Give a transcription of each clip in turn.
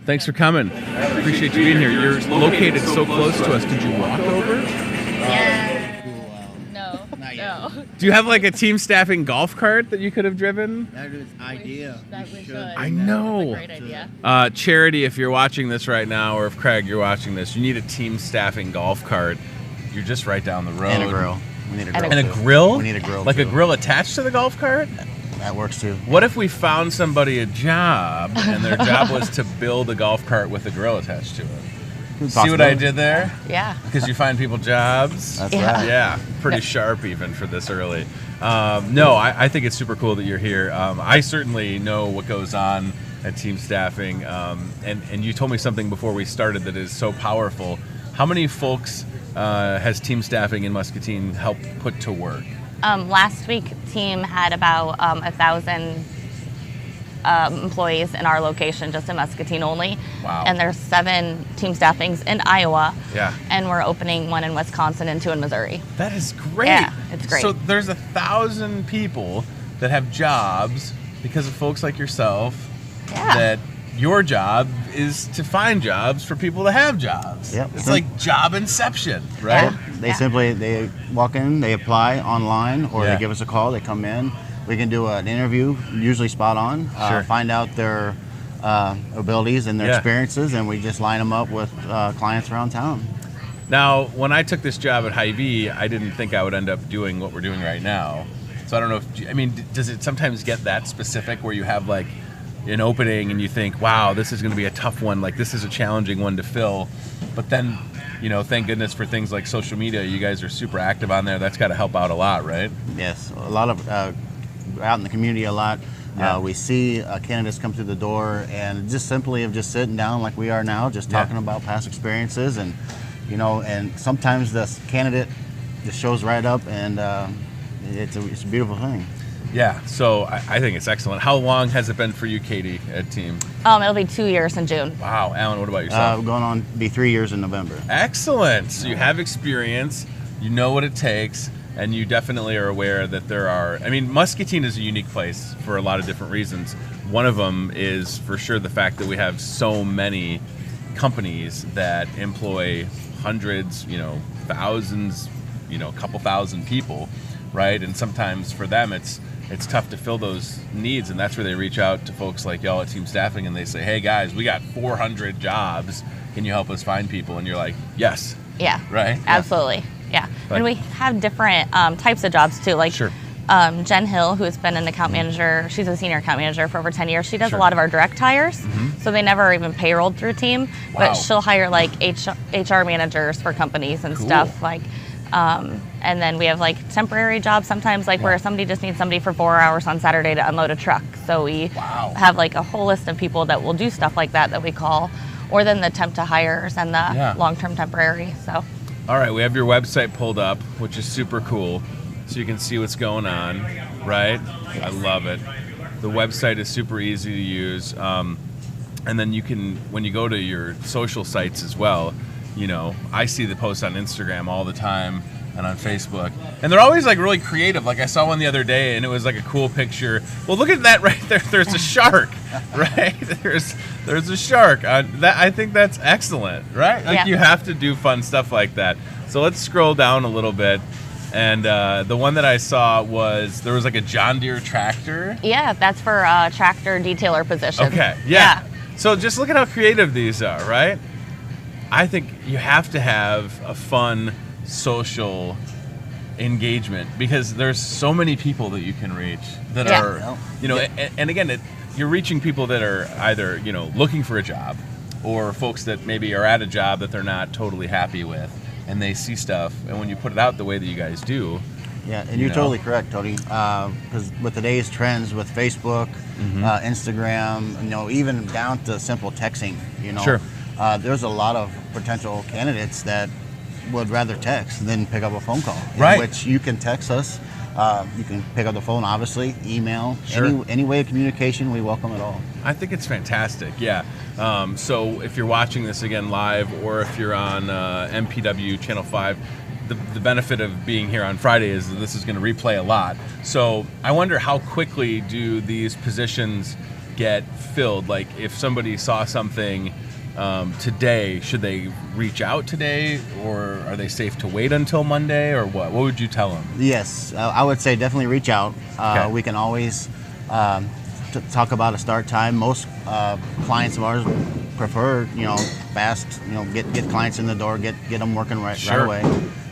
Thanks for coming. Appreciate you being here. You're located so close to us. Could you walk over? Yeah. No. No. Do you have like a team staffing golf cart that you could have driven? That is idea. We should. I know. That's a great idea. Charity, if you're watching this right now, or if Craig, you're watching this, you need a team staffing golf cart. You're just right down the road. And a grill. We need a grill. And a too. grill? We need a grill. Like too. a grill attached to the golf cart? That works too. What if we found somebody a job and their job was to build a golf cart with a grill attached to it? See what I did there? Yeah. Because you find people jobs. That's Yeah. right. Yeah, pretty sharp even for this early. No, I think it's super cool that you're here. I certainly know what goes on at team staffing, and you told me something before we started that is so powerful. How many folks has team staffing in Muscatine helped put to work? Last week, team had about 1,000 employees in our location, just in Muscatine only. Wow. And there's 7 team staffings in Iowa. Yeah. And we're opening 1 in Wisconsin and 2 in Missouri. That is great. Yeah, it's great. So there's 1,000 people that have jobs because of folks like yourself. Yeah. That your job is to find jobs for people to have jobs. Yep. It's like job inception, right? Yeah. They walk in, they apply online, or Yeah. they give us a call. They come in. We can do an interview, usually spot on. Sure. Find out their abilities and their Yeah. experiences, and we just line them up with clients around town. Now, when I took this job at Hy-Vee, I didn't think I would end up doing what we're doing right now. So I don't know if, does it sometimes get that specific where you have like an opening and you think, wow, this is going to be a tough one, like this is a challenging one to fill, but then, thank goodness for things like social media, you guys are super active on there. That's got to help out a lot, right? Yes, a lot of out in the community a lot. Yeah. We see candidates come through the door, and just simply of just sitting down like we are now, just Yeah. talking about past experiences, and and sometimes the candidate just shows right up, and it's a beautiful thing. Yeah, so I think it's excellent. How long has it been for you, Katie, at Team? It'll be 2 years in June. Wow, Alan, what about yourself? Going on to be 3 years in November. Excellent. So you have experience, you know what it takes, and you definitely are aware that there are, Muscatine is a unique place for a lot of different reasons. One of them is for sure the fact that we have so many companies that employ hundreds, thousands, a couple thousand people, right? And sometimes for them it's tough to fill those needs, and that's where they reach out to folks like y'all at Team Staffing, and they say, hey guys, we got 400 jobs. Can you help us find people? And you're like, yes. Yeah. Right? Absolutely. Yeah. But- And we have different types of jobs too. Like Sure. Jen Hill, who's been an account manager, she's a senior account manager for over 10 years. She does Sure. a lot of our direct hires. So they never even payrolled through Team, Wow. but she'll hire like HR managers for companies and Cool. stuff. Like, and then we have like temporary jobs sometimes, like where somebody just needs somebody for 4 hours on Saturday to unload a truck. So we Wow. have like a whole list of people that will do stuff like that we call, or then the temp to hires and the Yeah. long-term temporary. So. All right, we have your website pulled up, which is super cool, so you can see what's going on, right? I love it. The website is super easy to use, and then you can, when you go to your social sites as well, I see the posts on Instagram all the time and on Facebook, and they're always like really creative. Like I saw one the other day, and it was like a cool picture. Well, look at that right there. There's a shark, right? There's a shark. I think that's excellent, right? Like Yeah. you have to do fun stuff like that. So let's scroll down a little bit, and the one that I saw was there was like a John Deere tractor. Yeah, that's for tractor detailer position. Okay, yeah. So just look at how creative these are, right? I think you have to have a fun social engagement because there's so many people that you can reach that Yeah. are, and again, you're reaching people that are either, looking for a job or folks that maybe are at a job that they're not totally happy with, and they see stuff, and when you put it out the way that you guys do. Yeah, and you're totally correct, Tony. Because with today's trends with Facebook, Instagram, even down to simple texting, Sure. There's a lot of potential candidates that would rather text than pick up a phone call. Right. In which you can text us. You can pick up the phone, obviously, email, Sure. any way of communication. We welcome it all. I think it's fantastic, yeah. So if you're watching this again live, or if you're on MPW Channel 5, the benefit of being here on Friday is that this is going to replay a lot. So I wonder how quickly do these positions get filled? Like if somebody saw something today, should they reach out today, or are they safe to wait until Monday, or what? What would you tell them? Yes, I would say definitely reach out. Okay. We can always talk about a start time. Most clients of ours prefer, fast, get clients in the door, get them working right away.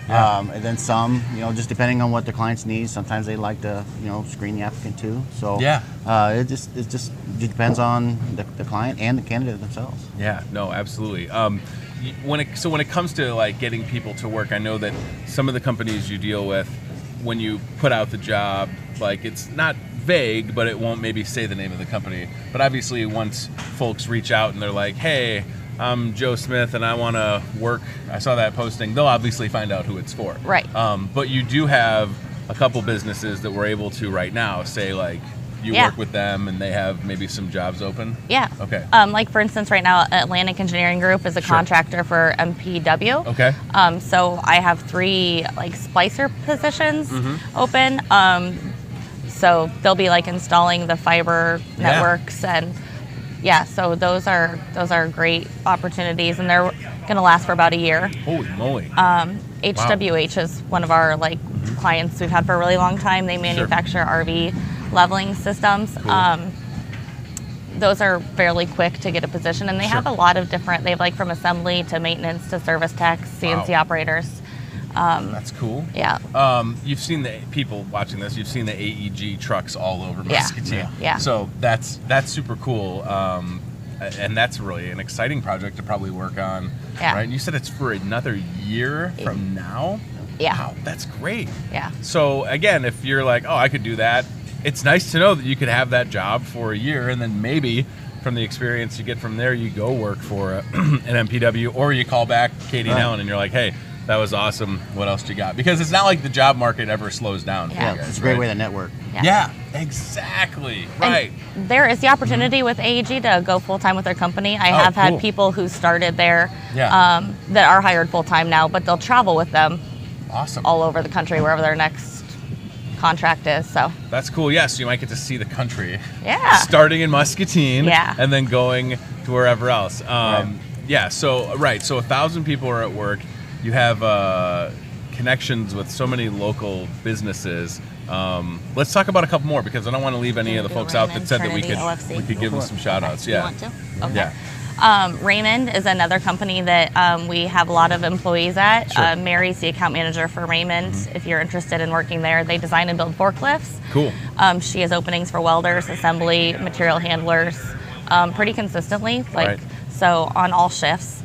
Yeah. And then some, just depending on what the clients need. Sometimes they like to, screen the applicant too. So it just depends on the client and the candidate themselves. Yeah, no, absolutely. When it comes to like getting people to work, I know that some of the companies you deal with, when you put out the job, like it's not vague, but it won't maybe say the name of the company. But obviously, once folks reach out and they're like, "Hey, I'm Joe Smith and I want to work," I saw that posting, they'll obviously find out who it's for. Right. But you do have a couple businesses that we're able to right now say like you work with them and they have maybe some jobs open. Yeah. Okay. Like for instance, right now, Atlantic Engineering Group is a contractor for MPW. Okay. So I have 3 like splicer positions open. So they'll be like installing the fiber networks and so those are great opportunities, and they're going to last for about a year. Holy moly. HWH is one of our like clients we've had for a really long time. They manufacture RV leveling systems. Cool. Those are fairly quick to get a position, and they have a lot of different. They have like from assembly to maintenance to service techs, CNC operators. That's cool. Yeah. You've seen the people watching this. You've seen the AEG trucks all over Muscatine. Yeah. So that's super cool, and that's really an exciting project to probably work on. Yeah. Right. And you said it's for another year from now. Yeah. Wow, that's great. Yeah. So again, if you're like, oh, I could do that, it's nice to know that you could have that job for a year, and then maybe from the experience you get from there, you go work for an MPW, or you call back Katie and Ellen, and you're like, hey, that was awesome. What else you got? Because it's not like the job market ever slows down. Yeah, for you guys, it's a great way to network. Yeah, exactly. Right. And there is the opportunity with AEG to go full time with their company. I have had people who started there that are hired full time now, but they'll travel with them. Awesome. All over the country, wherever their next contract is. So that's cool. Yes, so you might get to see the country. Yeah. Starting in Muscatine. Yeah. And then going to wherever else. Yeah. So 1,000 people are at work. You have connections with so many local businesses. Let's talk about a couple more, because I don't want to leave any of the folks out that said that we could give them some shout outs. Yeah. You want to? Okay. Yeah. Raymond is another company that we have a lot of employees at. Sure. Mary's the account manager for Raymond. If you're interested in working there, they design and build forklifts. Cool. She has openings for welders, assembly, material handlers, pretty consistently, so on all shifts.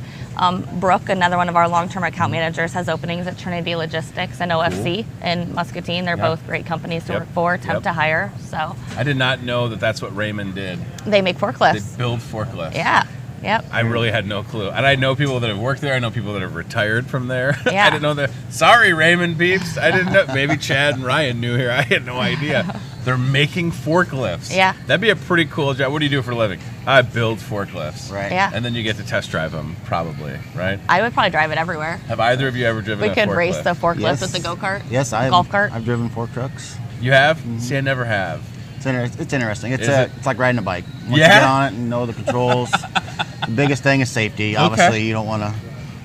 Brooke, another one of our long-term account managers, has openings at Trinity Logistics and OFC in Muscatine. They're both great companies to work for, temp to hire. So I did not know that that's what Raymond did. They make forklifts. They build forklifts. Yeah. Yep. I really had no clue. And I know people that have worked there. I know people that have retired from there. Yeah. I didn't know that. Sorry, Raymond peeps. I didn't know. Maybe Chad and Ryan knew here. I had no idea. They're making forklifts. Yeah. That'd be a pretty cool job. What do you do for a living? I build forklifts. Right. Yeah. And then you get to test drive them, probably, right? I would probably drive it everywhere. Have either of you ever driven a forklift? We could race the forklift Yes. with the go-kart. Yes, golf cart. I've driven fork trucks. You have? See, I never have. It's interesting. It's Is it? it's like riding a bike. Once you Yeah? get on it and know the controls, the biggest thing is safety. Obviously, you don't want to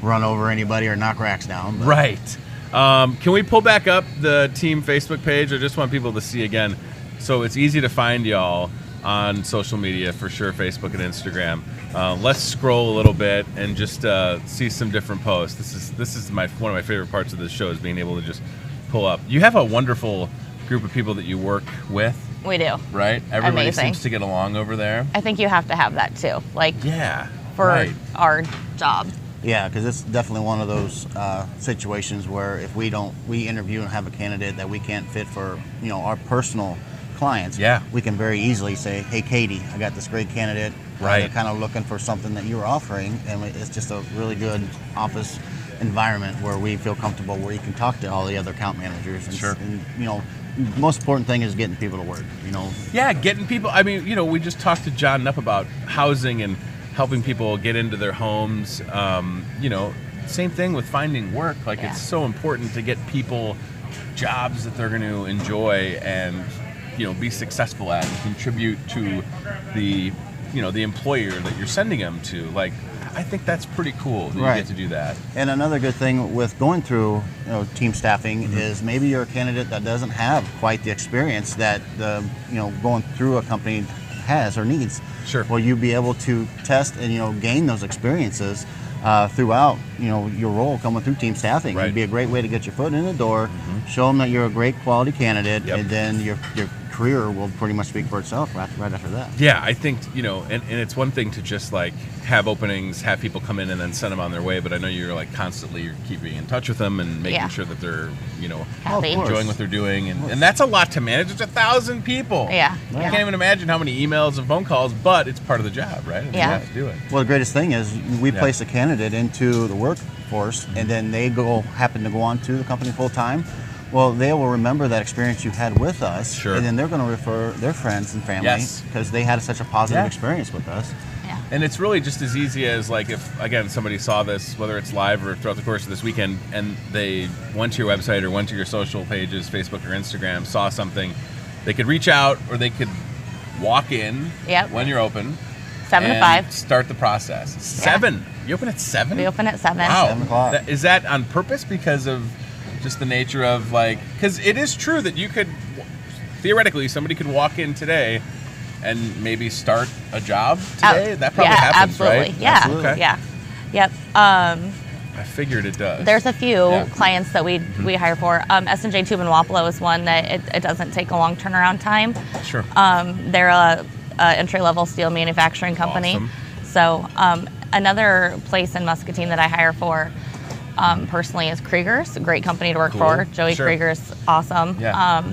run over anybody or knock racks down. But. Right. Can we pull back up the team Facebook page? I just want people to see again. So it's easy to find y'all on social media for sure, Facebook and Instagram. Let's scroll a little bit and just see some different posts. This is one of my favorite parts of this show, is being able to just pull up. You have a wonderful group of people that you work with. We do. Right? Everybody Amazing. seems to get along over there. I think you have to have that too, Yeah. for our job. Yeah, because it's definitely one of those situations where if we interview and have a candidate that we can't fit for, our personal clients, we can very easily say, hey, Katie, I got this great candidate. Right. They're kind of looking for something that you're offering, and it's just a really good office environment where we feel comfortable, where you can talk to all the other account managers. And, the most important thing is getting people to work, Yeah, getting people. I mean, we just talked to John Knupp about housing and helping people get into their homes. Same thing with finding work. It's so important to get people jobs that they're going to enjoy, and be successful at and contribute to the the employer that you're sending them to. Like, I think that's pretty cool that you get to do that. And another good thing with going through team staffing is maybe you're a candidate that doesn't have quite the experience that the going through a company has or needs. Sure. Well, you'll be able to test and gain those experiences throughout your role coming through team staffing. It'd be a great way to get your foot in the door, show them that you're a great quality candidate, and then your career will pretty much speak for itself right after that. Yeah, I think and it's one thing to just like have openings, have people come in and then send them on their way, but I know you're like constantly keeping in touch with them and making sure that they're happy, enjoying what they're doing, and that's a lot to manage. It's 1,000 people. Yeah. I can't even imagine how many emails and phone calls, but it's part of the job, right? You have to do it. Well, the greatest thing is we place a candidate into the workforce, and then they happen to go on to the company full time. Well, they will remember that experience you had with us, and then they're going to refer their friends and family because they had such a positive experience with us. Yeah. And it's really just as easy as like if, again, somebody saw this, whether it's live or throughout the course of this weekend, and they went to your website or went to your social pages, Facebook or Instagram, saw something, they could reach out or they could walk in when you're open. 7 to 5. Start the process. 7? You open at 7? We open at 7. Wow. 7 o'clock. Is that on purpose because of just the nature of because it is true that you could, theoretically, somebody could walk in today and maybe start a job today? That probably happens, absolutely. right? Yeah, absolutely. Okay. Yeah. Yep. I figured it does. There's a few clients that we hire for. S&J Tube and Wapello is one that it doesn't take a long turnaround time. Sure. They're a entry-level steel manufacturing company. Awesome. So another place in Muscatine that I hire for personally is Krieger's, a great company to work for. Joey Krieger's awesome. Yeah.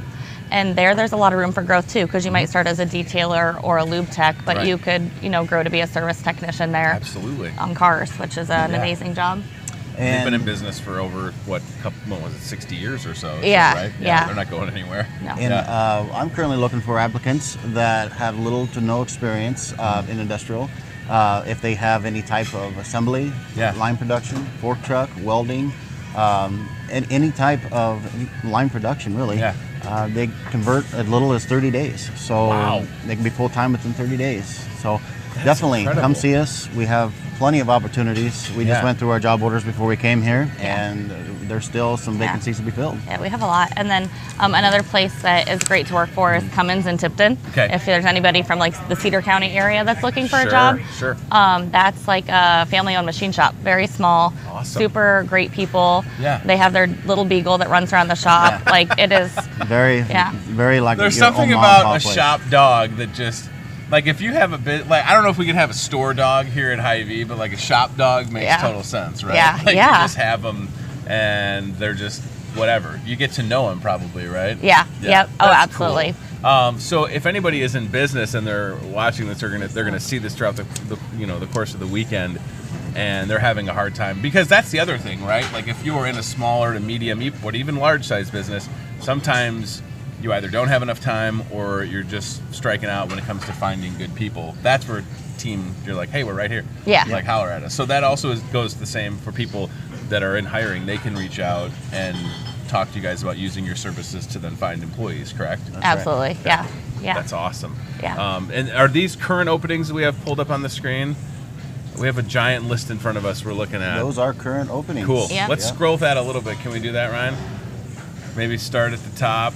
And there's a lot of room for growth too, because you might start as a detailer or a lube tech, but you could grow to be a service technician there. Absolutely. On cars, which is an amazing job. And they've been in business for over 60 years or so. Yeah, right? yeah. They're not going anywhere. No. And I'm currently looking for applicants that have little to no experience in industrial. If they have any type of assembly, line production, fork truck, welding, and any type of line production, really. Yeah. They convert as little as 30 days. So they can be full-time within 30 days. So definitely come see us. We have plenty of opportunities. We just went through our job orders before we came here, and there's still some vacancies to be filled. Yeah, we have a lot. And then another place that is great to work for is Cummins in Tipton. Okay. If there's anybody from like the Cedar County area that's looking for a job. Sure. That's like a family-owned machine shop. Very small. Awesome. Super great people. Yeah. They have their little beagle that runs around the shop. Yeah. Like it is. Very like. There's something about a shop dog that just. Like if you have a bit, like I don't know if we could have a store dog here at Hy-Vee, but like a shop dog makes total sense, right? Yeah, like you just have them, and they're just whatever. You get to know them probably, right? Yeah. Yep. Oh, absolutely. Cool. So if anybody is in business and they're watching this, they're gonna see this throughout the course of the weekend, and they're having a hard time because that's the other thing, right? Like if you are in a smaller to medium, or even large size business, sometimes you either don't have enough time or you're just striking out when it comes to finding good people. That's where you're like, hey, we're right here. Yeah. Like holler at us. So that also goes the same for people that are in hiring. They can reach out and talk to you guys about using your services to then find employees, correct? That's absolutely. right. Yeah. That's awesome. Yeah. And are these current openings that we have pulled up on the screen? We have a giant list in front of us we're looking at. Those are current openings. Cool. Yeah. Let's scroll that a little bit. Can we do that, Ryan? Maybe start at the top.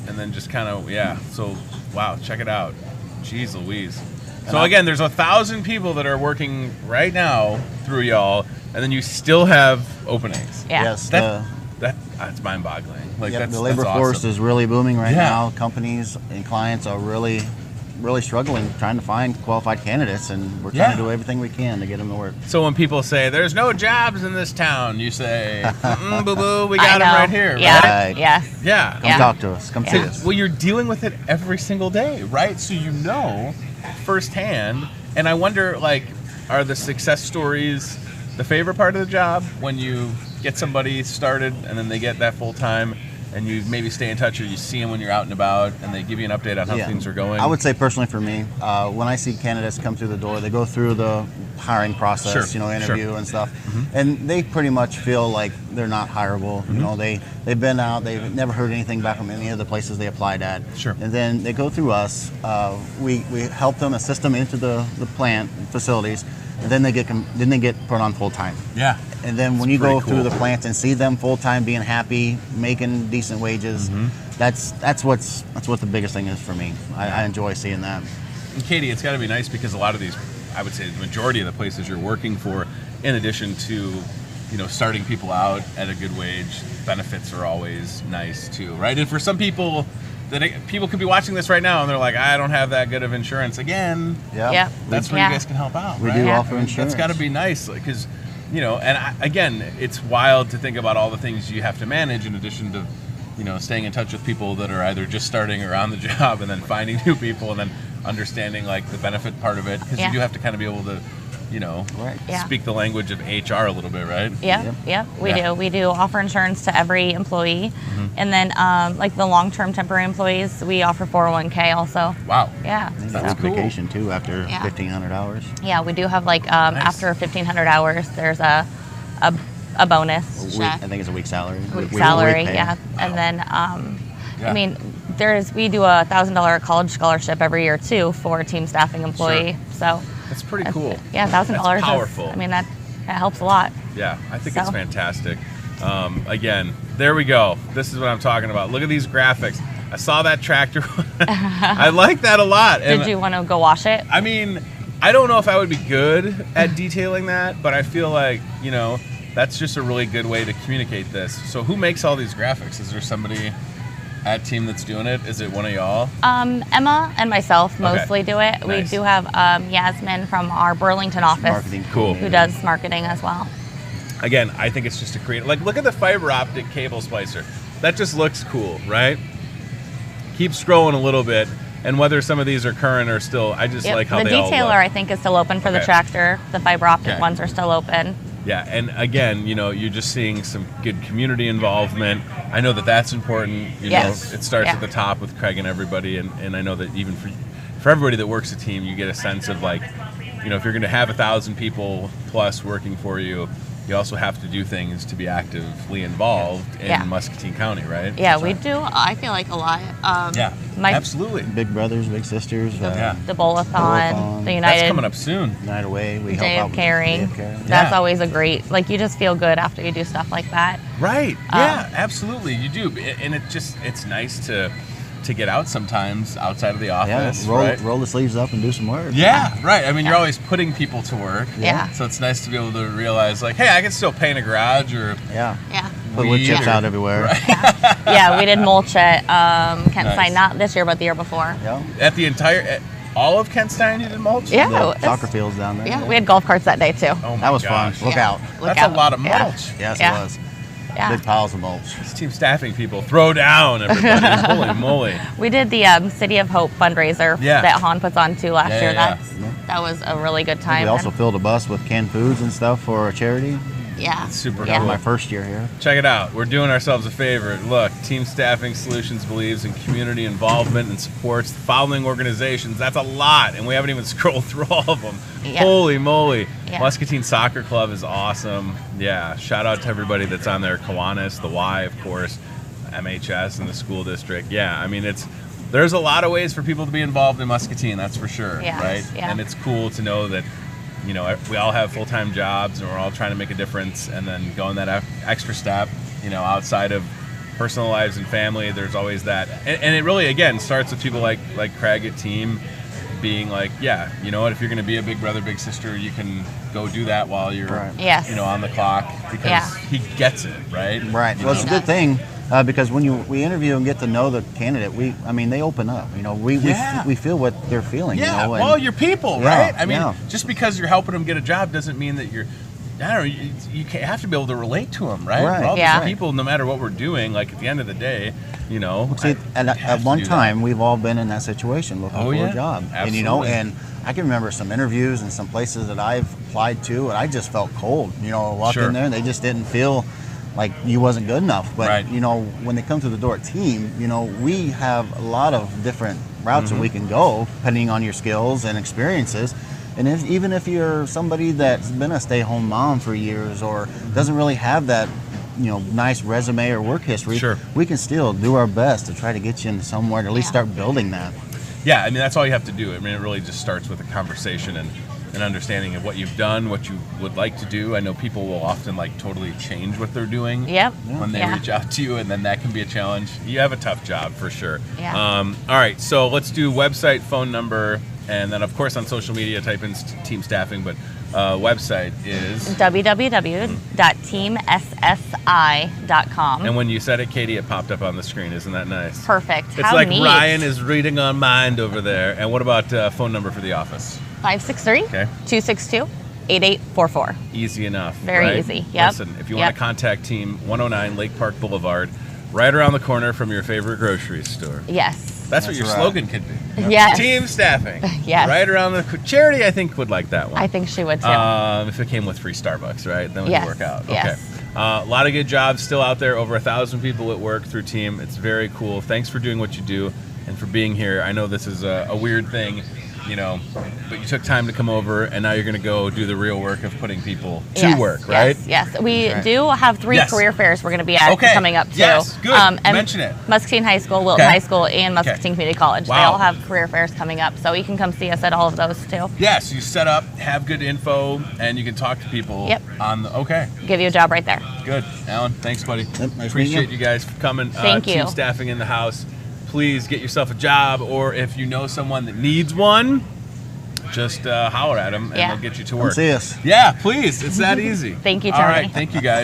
And then just kind of, so, wow, check it out. Jeez Louise. So again, there's 1,000 people that are working right now through y'all, and then you still have openings. Yeah. Yes. That's mind-boggling. Like the labor force is really booming right now. Companies and clients are really struggling trying to find qualified candidates, and we're trying to do everything we can to get them to work. So when people say, there's no jobs in this town, you say, boo-boo, we got them right here, right? Yes. Yeah. Come talk to us. Come see us. Well, you're dealing with it every single day, right? So you know firsthand. And I wonder, like, are the success stories the favorite part of the job when you get somebody started and then they get that full time? and you maybe stay in touch, or you see them when you're out and about, and they give you an update on how things are going? I would say personally for me, when I see candidates come through the door, they go through the hiring process, interview and stuff, and they pretty much feel like they're not hireable. They've been out, they've never heard anything back from any of the places they applied at. And then they go through us. We help them, assist them into the plant facilities, and then they get put on full time. Yeah. And then when you go through the plants and see them full time, being happy, making decent wages, that's what the biggest thing is for me. I enjoy seeing that. And Katie, it's got to be nice because a lot of these, I would say, the majority of the places you're working for, in addition to starting people out at a good wage, benefits are always nice too, right? And for some people, people could be watching this right now and they're like, I don't have that good of insurance. Again, that's where you guys can help out. We do offer insurance. That's got to be nice because, again, it's wild to think about all the things you have to manage in addition to, staying in touch with people that are either just starting or on the job, and then finding new people, and then understanding like the benefit part of it, because you do have to kind of be able to speak the language of HR a little bit, right? We do offer insurance to every employee, and then like the long-term temporary employees, we offer 401k also. Wow. Yeah, that's cool. Vacation too after 1,500 hours. Yeah, we do have like after 1,500 hours, there's a bonus check. I think it's a week's salary. Week salary, yeah. And then I mean, we do a $1,000 college scholarship every year too for a team staffing employee. So that's pretty cool. Yeah, $1,000. That's powerful. That helps a lot. Yeah, I think it's fantastic. Again, there we go. This is what I'm talking about. Look at these graphics. I saw that tractor. I like that a lot. Did you want to go wash it? I mean, I don't know if I would be good at detailing that, but I feel like, that's just a really good way to communicate this. So who makes all these graphics? Is there somebody at team that's doing it? Is it one of y'all? Emma and myself mostly do it. Nice. We do have Yasmin from our Burlington office who does marketing as well. Again, I think it's just a creative, like look at the fiber optic cable splicer. That just looks cool, right? Keep scrolling a little bit, and whether some of these are current or still, I just like how they all look. The detailer I think is still open for the tractor. The fiber optic ones are still open. Yeah, and again, you're just seeing some good community involvement. I know that that's important. It starts at the top with Craig and everybody, and I know that even for everybody that works a team, you get a sense of like, if you're going to have 1,000 people plus working for you, you also have to do things to be actively involved in Muscatine County, right? Yeah, we do. I feel like a lot. Absolutely. Big brothers, big sisters. The Bowl-a-thon, the United. That's coming up soon. United Way. We Day help of out Caring. Day of Caring. That's always a great, you just feel good after you do stuff like that. Right. Yeah, absolutely. You do. And it's nice to get out sometimes outside of the office. Roll the sleeves up and do some work. Yeah, right. I mean, you're always putting people to work. Yeah. So it's nice to be able to realize, like, hey, I can still paint a garage or put wood chips out everywhere. Right. We did mulch at Kentstein, not this year, but the year before. Yeah. All of Kentstein you did mulch? Yeah. Soccer fields down there. Yeah, we had golf carts that day too. Oh my that was fun. Look out. That's a lot of mulch. Yes, it was. Yeah. Big piles of mulch. These team staffing people, throw down, everybody. Holy moly. We did the City of Hope fundraiser that Han puts on too last year. That was a really good time. We also filled a bus with canned foods and stuff for a charity. Yeah. It's super That cool. was my first year here. Check it out. We're doing ourselves a favor. Look, Team Staffing Solutions believes in community involvement and supports the following organizations. That's a lot, and we haven't even scrolled through all of them. Yeah. Holy moly. Yeah. Muscatine Soccer Club is awesome. Yeah, shout out to everybody that's on there. Kiwanis, the Y, of course, MHS, and the school district. Yeah, I mean, there's a lot of ways for people to be involved in Muscatine, that's for sure, right? Yeah. And it's cool to know that we all have full-time jobs and we're all trying to make a difference, and then going that extra step, outside of personal lives and family, there's always that. And it really, again, starts with people like Craig at Team being like, you know what, if you're going to be a big brother, big sister, you can go do that while you're, on the clock, because he gets it, right? Right. Well, it's a good thing. Because when we interview and get to know the candidate, they open up. We feel what they're feeling. Yeah, well, you're people, right? I mean, just because you're helping them get a job doesn't mean that you're. I don't know. You have to be able to relate to them, right? We're all different people, no matter what we're doing. Like at the end of the day, See, at one time, we've all been in that situation looking for a job, absolutely. And I can remember some interviews and some places that I've applied to, and I just felt cold. Walked in there, and they just didn't feel like you wasn't good enough. But Right. you know, when they come to the door at Team, you know, we have a lot of different routes that we can go depending on your skills and experiences. And even if you're somebody that's been a stay-home mom for years or doesn't really have that, you know, nice resume or work history, Sure. we can still do our best to try to get you into somewhere to at least start building that. Yeah, I mean, that's all you have to do. I mean, it really just starts with a conversation and an understanding of what you've done, what you would like to do. I know people will often like totally change what they're doing when they reach out to you, and then that can be a challenge. You have a tough job for sure. Yeah. All right, so let's do website, phone number, and then of course on social media type in team staffing, but website is www.teamssi.com. And when you said it, Katie, it popped up on the screen. Isn't that nice? Perfect. It's How like neat. Ryan is reading on mind over there. And what about phone number for the office? 563-262-8844. Easy enough. Very right? easy. Yep. Listen, if you want to contact Team 109 Lake Park Boulevard, right around the corner from your favorite grocery store. Yes. That's what your slogan could be. Yes. Team staffing. Yes. Right around the Charity, I think, would like that one. I think she would too. If it came with free Starbucks, right? Then it would work out. Yes. Okay. A lot of good jobs still out there. Over 1,000 people at work through Team. It's very cool. Thanks for doing what you do and for being here. I know this is a weird thing, you know, but you took time to come over, and now you're going to go do the real work of putting people to work, right? Yes. We do have 3 career fairs we're going to be at coming up too. Yes, good. And Mention it. Muscatine High School, Wilton High School, and Muscatine Community College. Wow. They all have career fairs coming up, so you can come see us at all of those too. Yes, you set up, have good info, and you can talk to people on the, Give you a job right there. Good. Alan, thanks, buddy. Nice Appreciate you guys for coming. Thank you. Team staffing in the house. Please get yourself a job, or if you know someone that needs one, just holler at them and they'll get you to work. Come see us. Yeah, please. It's that easy. Thank you, All Tony. right. Thank you, guys.